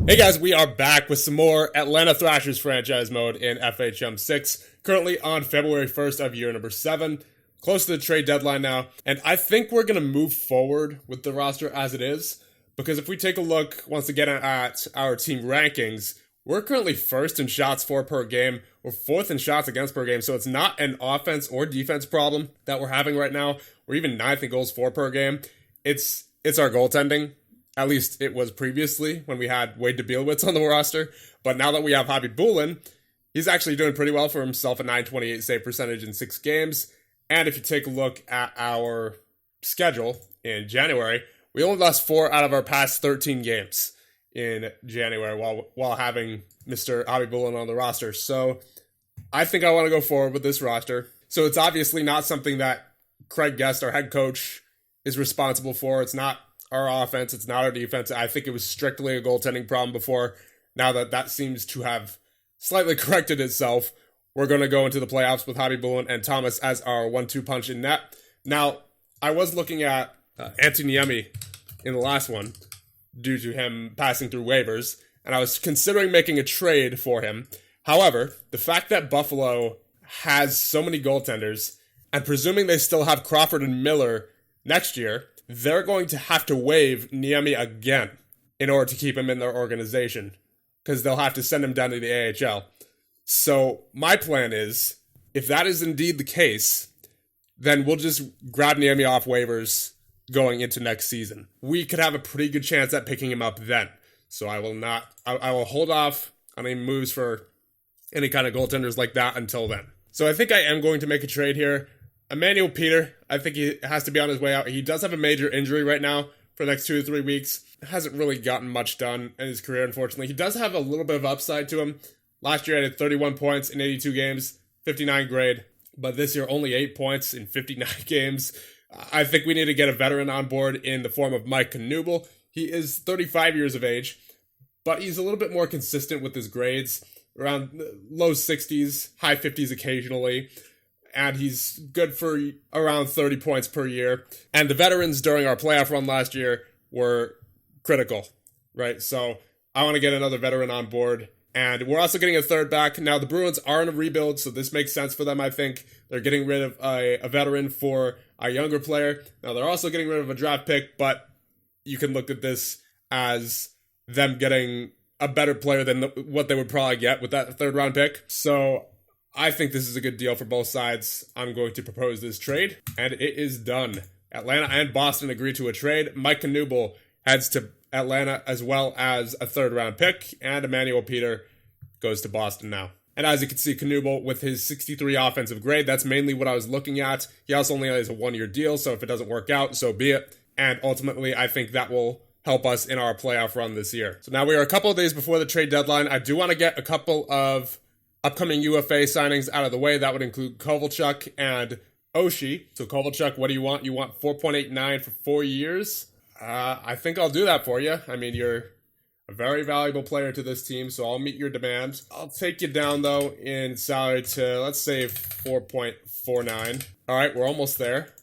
Hey guys, we are back with some more Atlanta Thrashers franchise mode in FHM 6, currently on February 1st of year number 7, close to the trade deadline now, and I think we're going to move forward with the roster as it is, because if we take a look once again at our team rankings, we're currently first in shots for per game, we're fourth in shots against per game, so it's not an offense or defense problem that we're having right now. We're even ninth in goals for per game. It's our goaltending. At least it was previously when we had Wade DeBielewicz on the roster. But now that we have Hobby Bulin, he's actually doing pretty well for himself, a .928 save percentage in 6 games. And if you take a look at our schedule in January, we only lost 4 out of our past 13 games in January while having Mr. Hobby Bulin on the roster. So I think I want to go forward with this roster. So it's obviously not something that Craig Guest, our head coach, is responsible for. It's not our offense, it's not our defense. I think it was strictly a goaltending problem before. Now that seems to have slightly corrected itself, we're going to go into the playoffs with Hobby Bulin and Thomas as our 1-2 punch in net. Now, I was looking at Antti Niemi in the last one due to him passing through waivers, and I was considering making a trade for him. However, the fact that Buffalo has so many goaltenders, and presuming they still have Crawford and Miller next year, they're going to have to waive Niemi again in order to keep him in their organization, because they'll have to send him down to the AHL. So my plan is, if that is indeed the case, then we'll just grab Niemi off waivers going into next season. We could have a pretty good chance at picking him up then. So I will hold off on any moves for any kind of goaltenders like that until then. So I think I am going to make a trade here. Emmanuel Peter, I think he has to be on his way out. He does have a major injury right now for the next 2 to 3 weeks. Hasn't really gotten much done in his career, unfortunately. He does have a little bit of upside to him. Last year he had 31 points in 82 games, 59 grade. But this year only 8 points in 59 games. I think we need to get a veteran on board in the form of Mike Knuble. He is 35 years of age, but he's a little bit more consistent with his grades. Around low 60s, high 50s occasionally. And he's good for around 30 points per year. And the veterans during our playoff run last year were critical, right? So I want to get another veteran on board. And we're also getting a third back. Now, the Bruins are in a rebuild, so this makes sense for them, I think. They're getting rid of a veteran for a younger player. Now, they're also getting rid of a draft pick, but you can look at this as them getting a better player than what they would probably get with that third-round pick. So I think this is a good deal for both sides. I'm going to propose this trade, and it is done. Atlanta and Boston agree to a trade. Mike Knuble heads to Atlanta as well as a third-round pick, and Emmanuel Peter goes to Boston now. And as you can see, Knuble with his 63 offensive grade, that's mainly what I was looking at. He also only has a 1-year deal, so if it doesn't work out, so be it. And ultimately, I think that will help us in our playoff run this year. So now we are a couple of days before the trade deadline. I do want to get a couple of upcoming UFA signings out of the way. That would include Kovalchuk and Oshie. So Kovalchuk, what do you want? You want 4.89 for 4 years? I think I'll do that for you. I mean, you're a very valuable player to this team, so I'll meet your demand. I'll take you down, though, in salary to, let's say, 4.49. All right, we're almost there.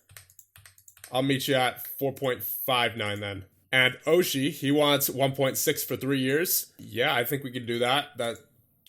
I'll meet you at 4.59 then. And Oshie, he wants 1.6 for 3 years. Yeah, I think we can do that. That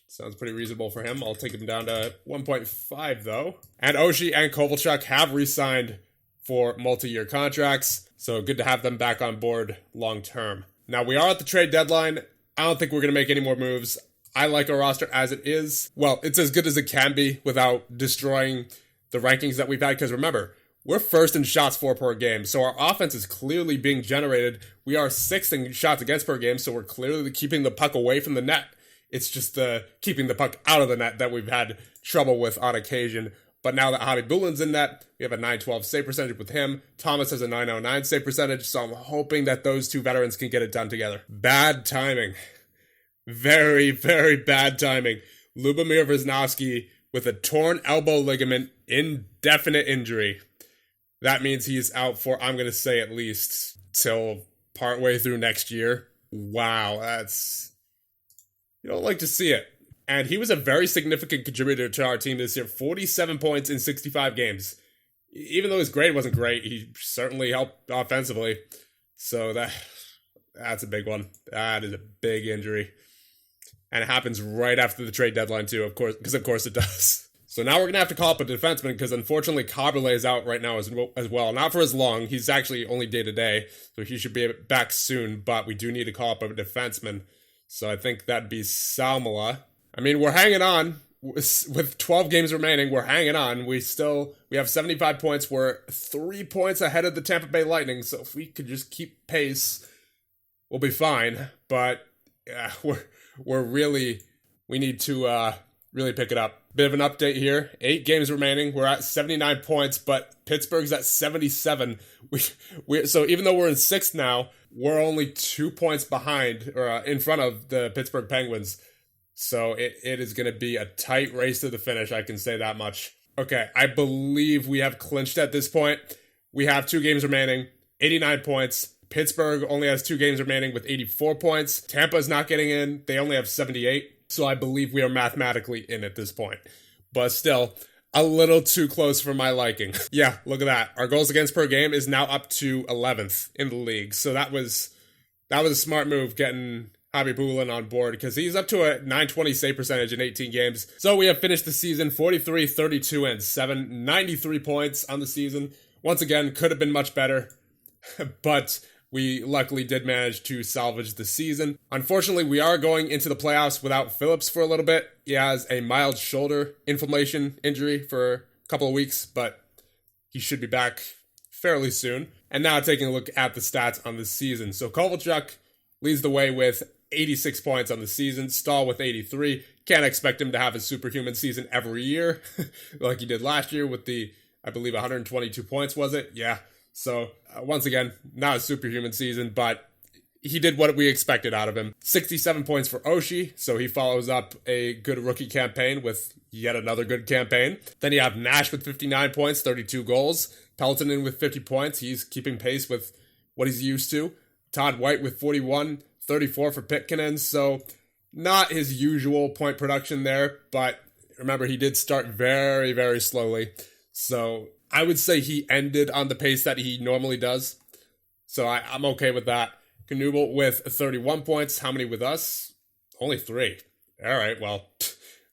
sounds pretty reasonable for him. I'll take him down to 1.5, though. And Oshie and Kovalchuk have re-signed for multi-year contracts, so good to have them back on board long-term. Now, we are at the trade deadline. I don't think we're going to make any more moves. I like our roster as it is. Well, it's as good as it can be without destroying the rankings that we've had, because remember, we're first in shots for per game, so our offense is clearly being generated. We are sixth in shots against per game, so we're clearly keeping the puck away from the net. It's just keeping the puck out of the net that we've had trouble with on occasion. But now that Hobby Bulin's in net, we have a .912 save percentage with him. Thomas has a .909 save percentage, so I'm hoping that those two veterans can get it done together. Bad timing. Very, very bad timing. Lubomir Wisnowski with a torn elbow ligament, indefinite injury. That means he's out for, I'm going to say, at least till partway through next year. Wow, you don't like to see it. And he was a very significant contributor to our team this year. 47 points in 65 games. Even though his grade wasn't great, he certainly helped offensively. So That's a big one. That is a big injury. And it happens right after the trade deadline too, of course, because of course it does. So now we're going to have to call up a defenseman because unfortunately Caberlet is out right now as well. Not for as long. He's actually only day-to-day, so he should be back soon. But we do need to call up a defenseman. So I think that'd be Salmela. I mean, we're hanging on. With 12 games remaining, we're hanging on. We have 75 points. We're 3 points ahead of the Tampa Bay Lightning. So if we could just keep pace, we'll be fine. But yeah, we need to really pick it up. Bit of an update here. 8 games remaining. We're at 79 points, but Pittsburgh's at 77. So even though we're in 6th now, we're only 2 points behind or in front of the Pittsburgh Penguins. So it is going to be a tight race to the finish, I can say that much. Okay, I believe we have clinched at this point. We have 2 games remaining, 89 points. Pittsburgh only has 2 games remaining with 84 points. Tampa's not getting in. They only have 78. So I believe we are mathematically in at this point. But still, a little too close for my liking. Yeah, look at that. Our goals against per game is now up to 11th in the league. So that was a smart move getting Javi Bulin on board because he's up to a .920 save percentage in 18 games. So we have finished the season 43, 32, and 7. 93 points on the season. Once again, could have been much better. But we luckily did manage to salvage the season. Unfortunately, we are going into the playoffs without Phillips for a little bit. He has a mild shoulder inflammation injury for a couple of weeks, but he should be back fairly soon. And now taking a look at the stats on the season. So Kovalchuk leads the way with 86 points on the season. Stahl with 83. Can't expect him to have a superhuman season every year like he did last year with the, I believe, 122 points, was it? Yeah. So, once again, not a superhuman season, but he did what we expected out of him. 67 points for Oshie, so he follows up a good rookie campaign with yet another good campaign. Then you have Nash with 59 points, 32 goals. Peltonen with 50 points. He's keeping pace with what he's used to. Todd White with 41, 34 for Pitkanen, so not his usual point production there, but remember, he did start very, very slowly. So I would say he ended on the pace that he normally does. So I'm okay with that. Knubel with 31 points. How many with us? Only 3. All right, well,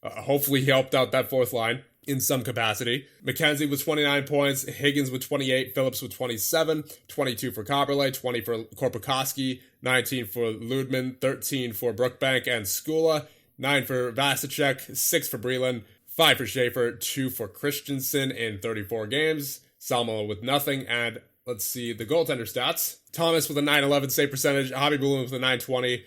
hopefully he helped out that 4th line in some capacity. McKenzie with 29 points. Higgins with 28. Phillips with 27. 22 for Copperley. 20 for Korpikoski. 19 for Ludman. 13 for Brookbank and Skula. 9 for Vasicek. 6 for Breland. 5 for Schaefer, 2 for Christensen in 34 games. Salmo with nothing, and let's see the goaltender stats. Thomas with a .911 save percentage, Javi Bulin with a .920,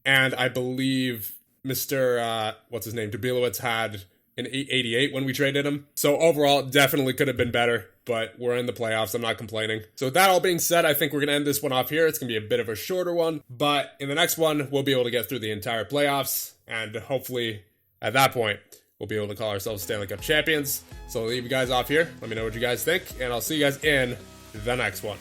and I believe Mr. Dubilowitz had an 88 when we traded him. So overall, definitely could have been better, but we're in the playoffs. I'm not complaining. So with that all being said, I think we're going to end this one off here. It's going to be a bit of a shorter one, but in the next one, we'll be able to get through the entire playoffs, and hopefully at that point, we'll be able to call ourselves Stanley Cup champions. So I'll leave you guys off here. Let me know what you guys think, and I'll see you guys in the next one.